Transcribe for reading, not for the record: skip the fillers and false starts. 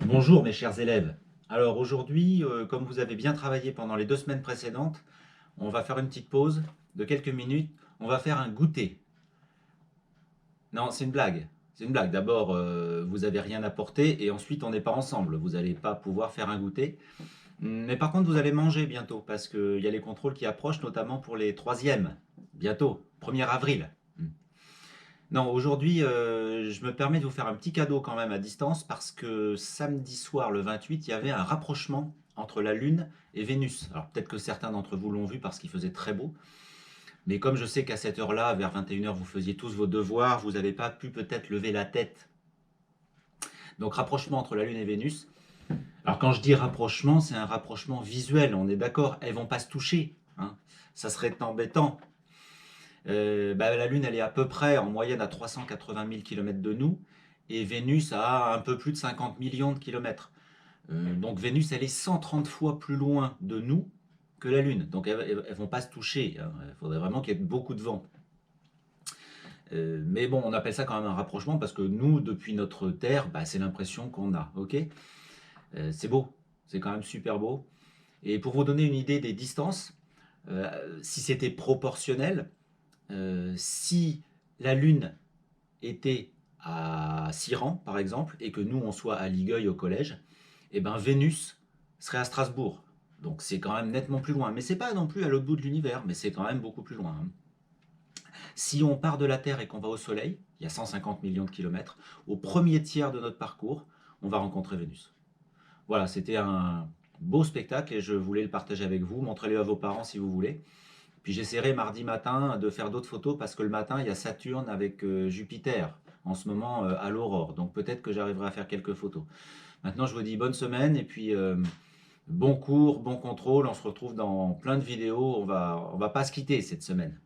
Bonjour mes chers élèves. Alors aujourd'hui, comme vous avez bien travaillé pendant les 2 semaines précédentes, on va faire une petite pause de quelques minutes. On va faire un goûter. Non, c'est une blague. C'est une blague. D'abord, vous n'avez rien apporté et ensuite on n'est pas ensemble. Vous n'allez pas pouvoir faire un goûter. Mais par contre, vous allez manger bientôt parce qu'il y a les contrôles qui approchent, notamment pour les troisièmes. Bientôt, 1er avril. Non, aujourd'hui, je me permets de vous faire un petit cadeau quand même à distance parce que samedi soir, le 28, il y avait un rapprochement entre la Lune et Vénus. Alors peut-être que certains d'entre vous l'ont vu parce qu'il faisait très beau, mais comme je sais qu'à cette heure-là, vers 21 h, vous faisiez tous vos devoirs, vous n'avez pas pu peut-être lever la tête. Donc rapprochement entre la Lune et Vénus. Alors quand je dis rapprochement, c'est un rapprochement visuel, on est d'accord, elles vont pas se toucher, hein. Ça serait embêtant. La Lune, elle est à peu près en moyenne à 380 000 km de nous, et Vénus a un peu plus de 50 millions de kilomètres. Donc Vénus, elle est 130 fois plus loin de nous que la Lune. Donc elles ne vont pas se toucher, hein. Il faudrait vraiment qu'il y ait beaucoup de vent. Mais bon, on appelle ça quand même un rapprochement parce que nous, depuis notre Terre, c'est l'impression qu'on a. Ok. C'est beau, c'est quand même super beau. Et pour vous donner une idée des distances, si c'était proportionnel, si la Lune était à Siran, par exemple, et que nous, on soit à Ligueuil au collège, et ben Vénus serait à Strasbourg. Donc c'est quand même nettement plus loin. Mais c'est pas non plus à l'autre bout de l'univers, mais c'est quand même beaucoup plus loin, hein. Si on part de la Terre et qu'on va au Soleil, il y a 150 millions de kilomètres, au premier tiers de notre parcours, on va rencontrer Vénus. Voilà, c'était un beau spectacle et je voulais le partager avec vous. Montrez-le à vos parents si vous voulez. Puis j'essaierai mardi matin de faire d'autres photos parce que le matin, il y a Saturne avec Jupiter en ce moment à l'aurore. Donc peut-être que j'arriverai à faire quelques photos. Maintenant, je vous dis bonne semaine et puis bon cours, bon contrôle. On se retrouve dans plein de vidéos. On va pas se quitter cette semaine.